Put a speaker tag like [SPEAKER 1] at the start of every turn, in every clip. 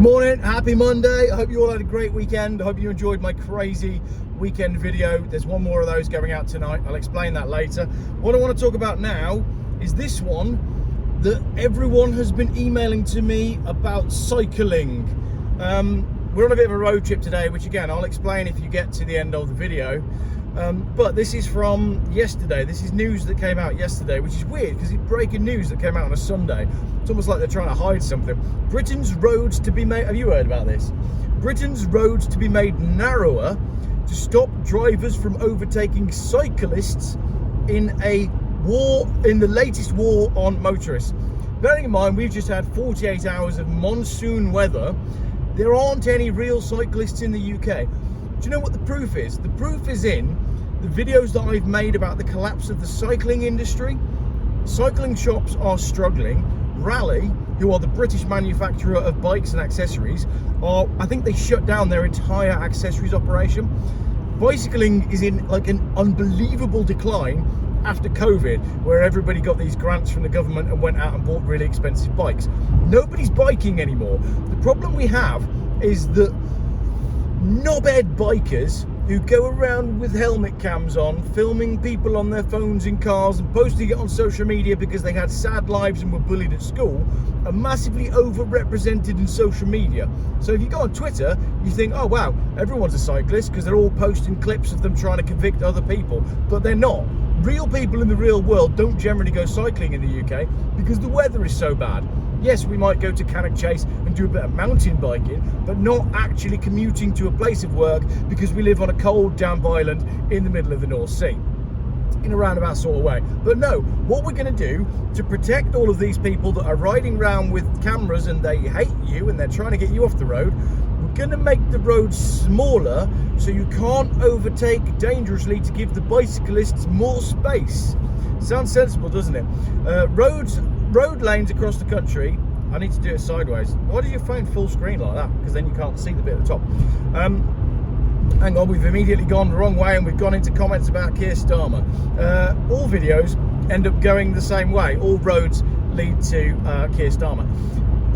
[SPEAKER 1] Good morning, happy Monday. I hope you all had a great weekend. I hope you enjoyed my crazy weekend video. There's one more of those going out tonight. I'll explain that later. What I want to talk about now is this one that everyone has been emailing to me about cycling. We're on a bit of a road trip today, which again, I'll explain if you get to the end of the video. But this is from yesterday. This is news that came out yesterday, which is weird because it's breaking news that came out on a Sunday. It's almost like they're trying to hide something. Britain's roads to be made, have you heard about this? Britain's roads to be made narrower to stop drivers from overtaking cyclists in the latest war on motorists. Bearing in mind, we've just had 48 hours of monsoon weather. There aren't any real cyclists in the UK. Do you know what the proof is? The proof is in the videos that I've made about the collapse of the cycling industry. Cycling shops are struggling. Raleigh, who are the British manufacturer of bikes and accessories, I think they shut down their entire accessories operation. Bicycling is in like an unbelievable decline after COVID, where everybody got these grants from the government and went out and bought really expensive bikes. Nobody's biking anymore. The problem we have is that knobhead bikers who go around with helmet cams on, filming people on their phones in cars and posting it on social media because they had sad lives and were bullied at school, are massively overrepresented in social media. So if you go on Twitter, you think, oh wow, everyone's a cyclist because they're all posting clips of them trying to convict other people, but they're not. Real people in the real world don't generally go cycling in the UK because the weather is so bad. Yes, we might go to Cannock Chase and do a bit of mountain biking, but not actually commuting to a place of work because we live on a cold, damp island in the middle of the North Sea, in a roundabout sort of way. But no, what we're going to do to protect all of these people that are riding around with cameras and they hate you and they're trying to get you off the road, we're going to make the roads smaller so you can't overtake dangerously to give the bicyclists more space. Sounds sensible, doesn't it? Road lanes across the country. I need to do it sideways. Why do you phone full screen like that? Because then you can't see the bit at the top. Hang on, we've immediately gone the wrong way and we've gone into comments about Keir Starmer. All videos end up going the same way. All roads lead to Keir Starmer.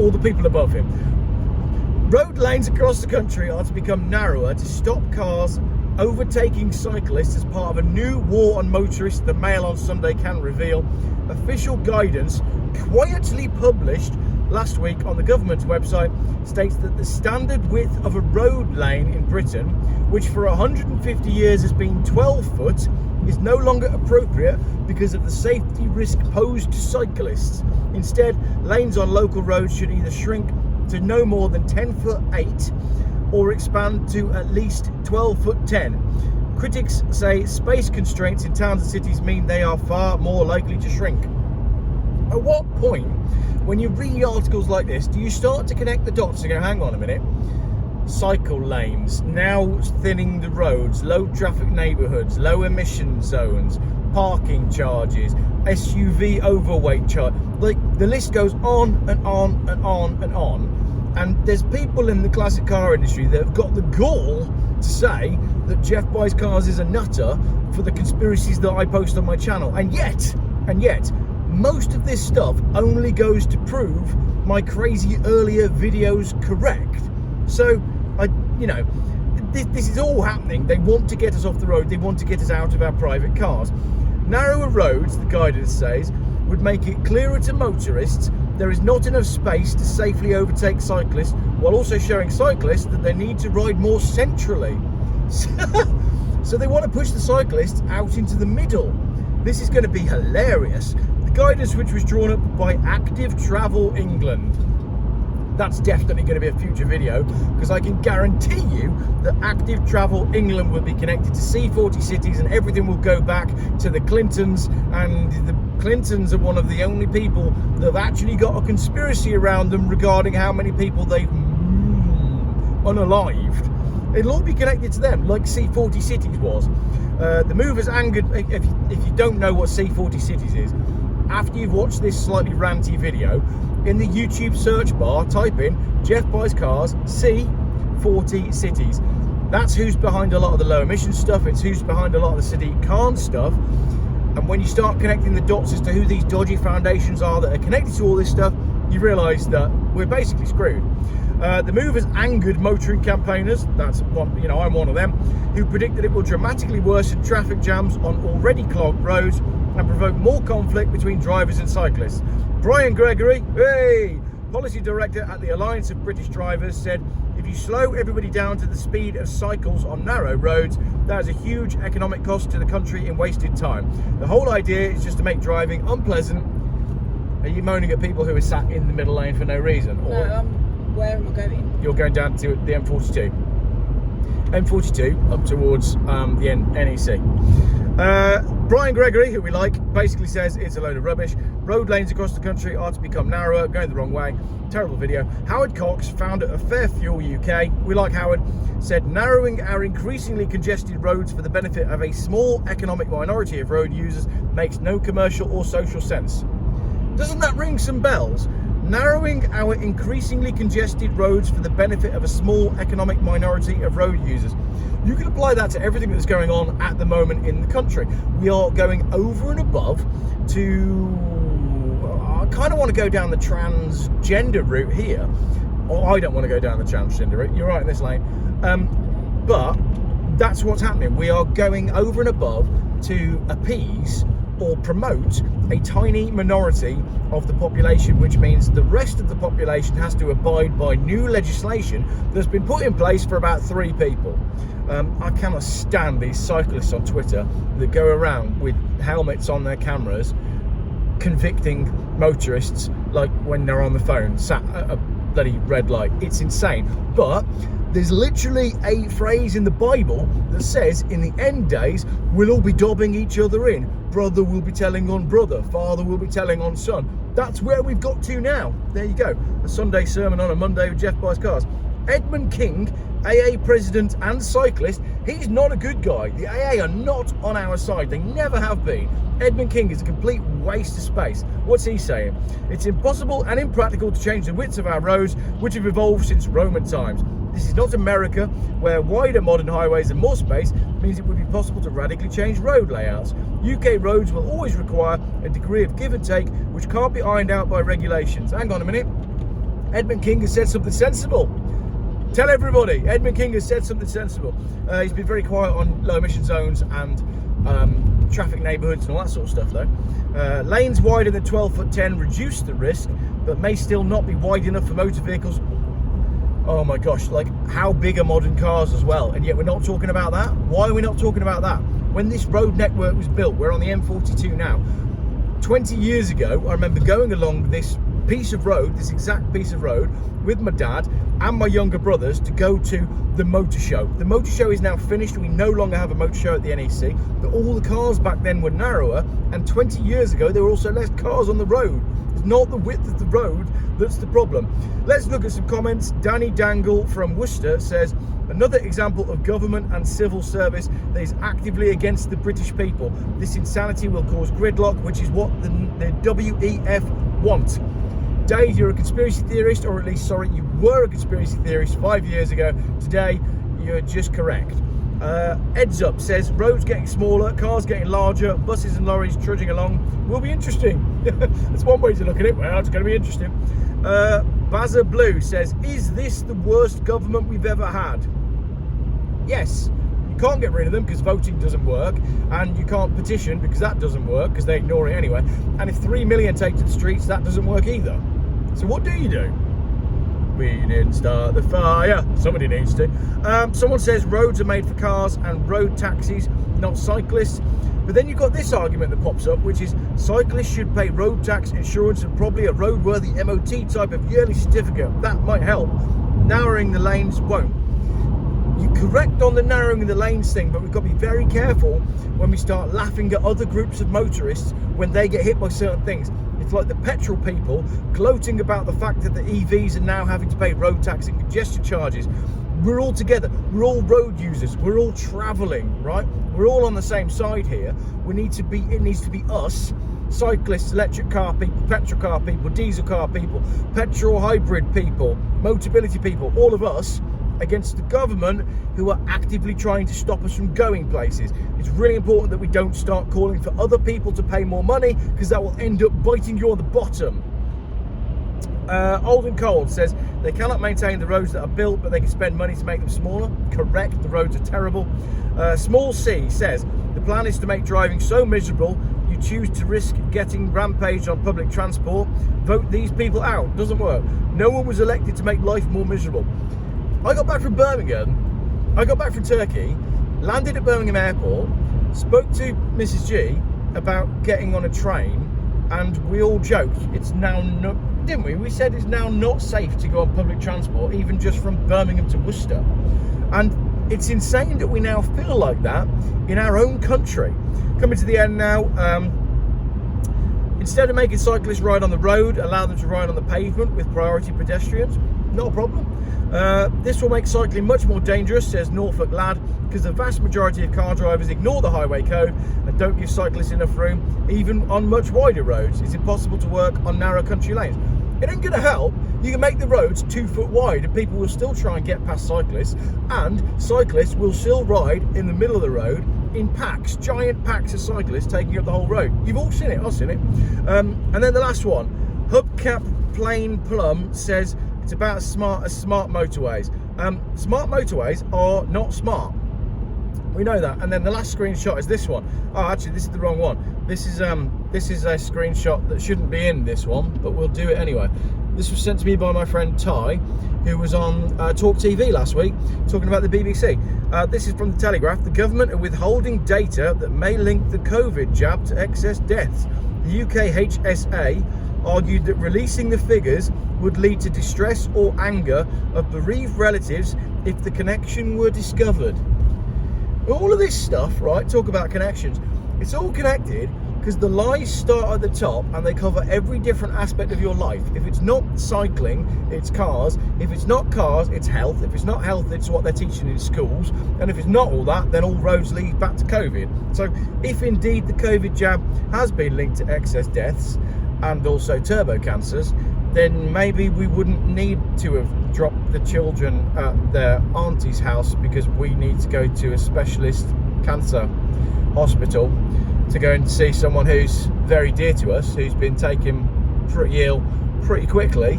[SPEAKER 1] All the people above him. Road lanes across the country are to become narrower to stop cars overtaking cyclists as part of a new war on motorists, the Mail on Sunday can reveal. Official guidance quietly published last week on the government's website states that the standard width of a road lane in Britain, which for 150 years has been 12 foot, is no longer appropriate because of the safety risk posed to cyclists. Instead, lanes on local roads should either shrink to no more than 10 foot 8 or expand to at least 12 foot 10. Critics say space constraints in towns and cities mean they are far more likely to shrink. At what point, when you read articles like this, do you start to connect the dots and go, hang on a minute, cycle lanes, now thinning the roads, low traffic neighbourhoods, low emission zones, parking charges, SUV overweight charge, like the list goes on and on and on and on. And there's people in the classic car industry that have got the gall to say that Jeff Buys Cars is a nutter for the conspiracies that I post on my channel. And yet, most of this stuff only goes to prove my crazy earlier videos correct. So, this is all happening. They want to get us off the road. They want to get us out of our private cars. Narrower roads, the guidance says, would make it clearer to motorists there is not enough space to safely overtake cyclists, while also showing cyclists that they need to ride more centrally. So they want to push the cyclists out into the middle. This is going to be hilarious. The guidance, which was drawn up by Active Travel England. That's definitely going to be a future video, because I can guarantee you that Active Travel England will be connected to C40 cities and everything will go back to the Clintons, and the Clintons are one of the only people that have actually got a conspiracy around them regarding how many people they've unalived. It'll all be connected to them, like C40 cities was. The move has angered, if you don't know what C40 cities is, after you've watched this slightly ranty video, in the YouTube search bar, type in Jeff Buys Cars C40 cities. That's who's behind a lot of the low emission stuff. It's who's behind a lot of the Sadiq Khan stuff. And when you start connecting the dots as to who these dodgy foundations are that are connected to all this stuff, you realise that we're basically screwed. The move has angered motoring campaigners, that's one, you know, I'm one of them, who predict that it will dramatically worsen traffic jams on already clogged roads and provoke more conflict between drivers and cyclists. Brian Gregory, hey, policy director at the Alliance of British Drivers, said, if you slow everybody down to the speed of cycles on narrow roads, that is a huge economic cost to the country in wasted time. The whole idea is just to make driving unpleasant. Are you moaning at people who are sat in the middle lane for no reason? Or
[SPEAKER 2] no, where am I going?
[SPEAKER 1] You're going down to the M42. M42 up towards the NEC. Brian Gregory, who we like, basically says it's a load of rubbish. Road lanes across the country are to become narrower, going the wrong way. Terrible video. Howard Cox, founder of Fair Fuel UK, we like Howard, said narrowing our increasingly congested roads for the benefit of a small economic minority of road users makes no commercial or social sense. Doesn't that ring some bells? Narrowing our increasingly congested roads for the benefit of a small economic minority of road users. You can apply that to everything that's going on at the moment in the country. We are going over and above to... I kind of want to go down the transgender route here. Or I don't want to go down the transgender route. You're right in this lane. But that's what's happening. We are going over and above to appease or promote a tiny minority of the population, which means the rest of the population has to abide by new legislation that's been put in place for about 3 people. I cannot stand these cyclists on Twitter that go around with helmets on their cameras convicting motorists like when they're on the phone sat at a bloody red light. It's insane. But there's literally a phrase in the Bible that says in the end days we'll all be dobbing each other in. Brother will be telling on brother, father will be telling on son. That's where we've got to now. There you go. A Sunday sermon on a Monday with Jeff Buys Cars. Edmund King, AA president and cyclist, he's not a good guy. The AA are not on our side. They never have been. Edmund King is a complete waste of space. What's he saying? It's impossible and impractical to change the widths of our roads, which have evolved since Roman times. This is not America, where wider modern highways and more space means it would be possible to radically change road layouts. UK roads will always require a degree of give and take, which can't be ironed out by regulations. Hang on a minute. Edmund King has said something sensible. Tell everybody, Edmund King has said something sensible. He's been very quiet on low emission zones and traffic neighbourhoods and all that sort of stuff though. Lanes wider than 12'10" reduce the risk, but may still not be wide enough for motor vehicles. Oh my gosh, like how big are modern cars as well? And yet we're not talking about that. Why are we not talking about that? When this road network was built, we're on the M42 now. 20 years ago, I remember going along this piece of road, this exact piece of road, with my dad and my younger brothers to go to the motor show. The motor show is now finished. We no longer have a motor show at the NEC, but all the cars back then were narrower, and 20 years ago there were also less cars on the road. It's not the width of the road that's the problem. Let's look at some comments. Danny Dangle from Worcester says, another example of government and civil service that is actively against the British people. This insanity will cause gridlock, which is what the WEF want. Dave, you're a conspiracy theorist, or at least, sorry, you were a conspiracy theorist 5 years ago. Today, you're just correct. Eds Up says, roads getting smaller, cars getting larger, buses and lorries trudging along will be interesting. That's one way to look at it. Well, it's going to be interesting. Baza Blue says, is this the worst government we've ever had? Yes. You can't get rid of them because voting doesn't work, and you can't petition because that doesn't work because they ignore it anyway. And if 3 million take to the streets, that doesn't work either. So what do you do? We didn't start the fire. Somebody needs to. Someone says roads are made for cars and road taxis, not cyclists. But then you've got this argument that pops up, which is cyclists should pay road tax, insurance, and probably a roadworthy MOT type of yearly certificate. That might help. Narrowing the lanes won't. You're correct on the narrowing of the lanes thing, but we've got to be very careful when we start laughing at other groups of motorists when they get hit by certain things. It's like the petrol people gloating about the fact that the EVs are now having to pay road tax and congestion charges. We're all together. We're all road users. We're all travelling, right? We're all on the same side here. It needs to be us, cyclists, electric car people, petrol car people, diesel car people, petrol hybrid people, mobility people, all of us against the government who are actively trying to stop us from going places. It's really important that we don't start calling for other people to pay more money, because that will end up biting you on the bottom. Alden Cole says they cannot maintain the roads that are built, but they can spend money to make them smaller. Correct, the roads are terrible. Small C says the plan is to make driving so miserable you choose to risk getting rampaged on public transport. Vote these people out. Doesn't work. No one was elected to make life more miserable. I got back from Birmingham. I got back from Turkey, landed at Birmingham Airport, spoke to Mrs. G about getting on a train, and we all joked it's now not, didn't we? We said it's now not safe to go on public transport, even just from Birmingham to Worcester. And it's insane that we now feel like that in our own country. Coming to the end now. Instead of making cyclists ride on the road, allow them to ride on the pavement with priority pedestrians. Not a problem. This will make cycling much more dangerous, says Norfolk Lad, because the vast majority of car drivers ignore the highway code and don't give cyclists enough room, even on much wider roads. It's impossible to work on narrow country lanes. It ain't going to help. You can make the roads 2 foot wide and people will still try and get past cyclists, and cyclists will still ride in the middle of the road in packs, giant packs of cyclists taking up the whole road. You've all seen it, I've seen it. And then the last one, Hubcap Plain Plum says it's about as smart motorways. Smart motorways are not smart. We know that. And then the last screenshot is this one. Oh, actually, this is the wrong one. This is a screenshot that shouldn't be in this one, but we'll do it anyway. This was sent to me by my friend Ty, who was on Talk TV last week talking about the BBC. This is from the Telegraph. The government are withholding data that may link the COVID jab to excess deaths. The UKHSA argued that releasing the figures would lead to distress or anger of bereaved relatives if the connection were discovered. All of this stuff, right, talk about connections, it's all connected because the lies start at the top and they cover every different aspect of your life. If it's not cycling, it's cars. If it's not cars, it's health. If it's not health, it's what they're teaching in schools. And if it's not all that, then all roads lead back to COVID. So if indeed the COVID jab has been linked to excess deaths and also turbo cancers, then maybe we wouldn't need to have dropped the children at their auntie's house because we need to go to a specialist cancer hospital to go and see someone who's very dear to us, who's been taken pretty ill pretty quickly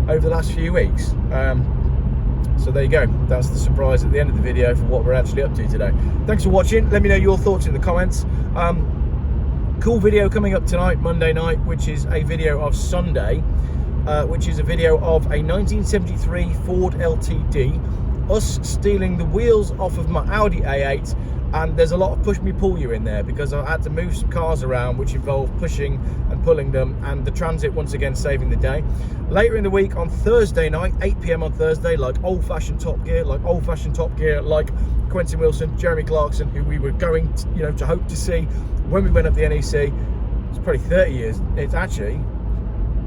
[SPEAKER 1] over the last few weeks. So there you go. That's the surprise at the end of the video for what we're actually up to today. Thanks for watching. Let me know your thoughts in the comments. Cool video coming up tonight, Monday night, which is a video of Sunday, which is a video of a 1973 Ford LTD, us stealing the wheels off of my Audi A8, and there's a lot of push me pull you in there because I had to move some cars around which involved pushing and pulling them, and the transit once again saving the day. Later in the week on Thursday night, 8 PM on Thursday, like old-fashioned Top Gear, like Quentin Wilson, Jeremy Clarkson, who we were going to, to hope to see when we went up the NEC. It's probably 30 years. It's actually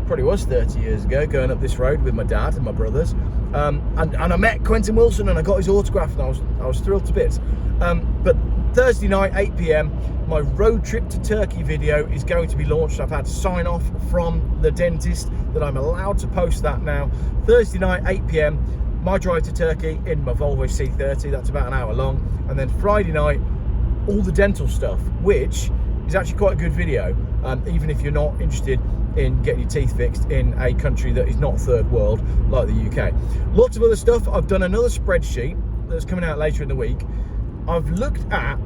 [SPEAKER 1] probably was 30 years ago, going up this road with my dad and my brothers, and I met Quentin Wilson and I got his autograph, and I was thrilled to bits. But Thursday night, 8 PM, my road trip to Turkey video is going to be launched. I've had to sign off from the dentist that I'm allowed to post that now. Thursday night, 8 PM, my drive to Turkey in my Volvo C30. That's about an hour long. And then Friday night, all the dental stuff, which is actually quite a good video, even if you're not interested in getting your teeth fixed in a country that is not third world like the UK. Lots of other stuff. I've done another spreadsheet that's coming out later in the week. I've looked at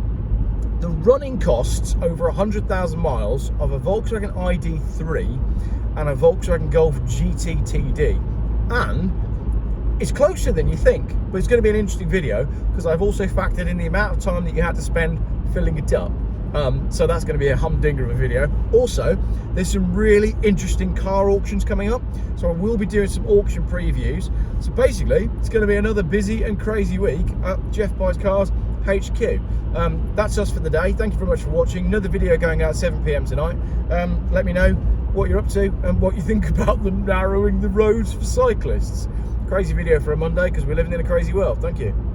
[SPEAKER 1] the running costs over 100,000 miles of a Volkswagen ID3 and a Volkswagen Golf GT TD, and it's closer than you think, but it's going to be an interesting video because I've also factored in the amount of time that you had to spend filling it up. So that's going to be a humdinger of a video. Also, there's some really interesting car auctions coming up, so I will be doing some auction previews. So basically, it's going to be another busy and crazy week at Jeff Buys Cars HQ. That's us for the day. Thank you very much for watching. Another video going out at 7 PM tonight. Let me know what you're up to and what you think about the narrowing the roads for cyclists. Crazy video for a Monday because we're living in a crazy world. Thank you.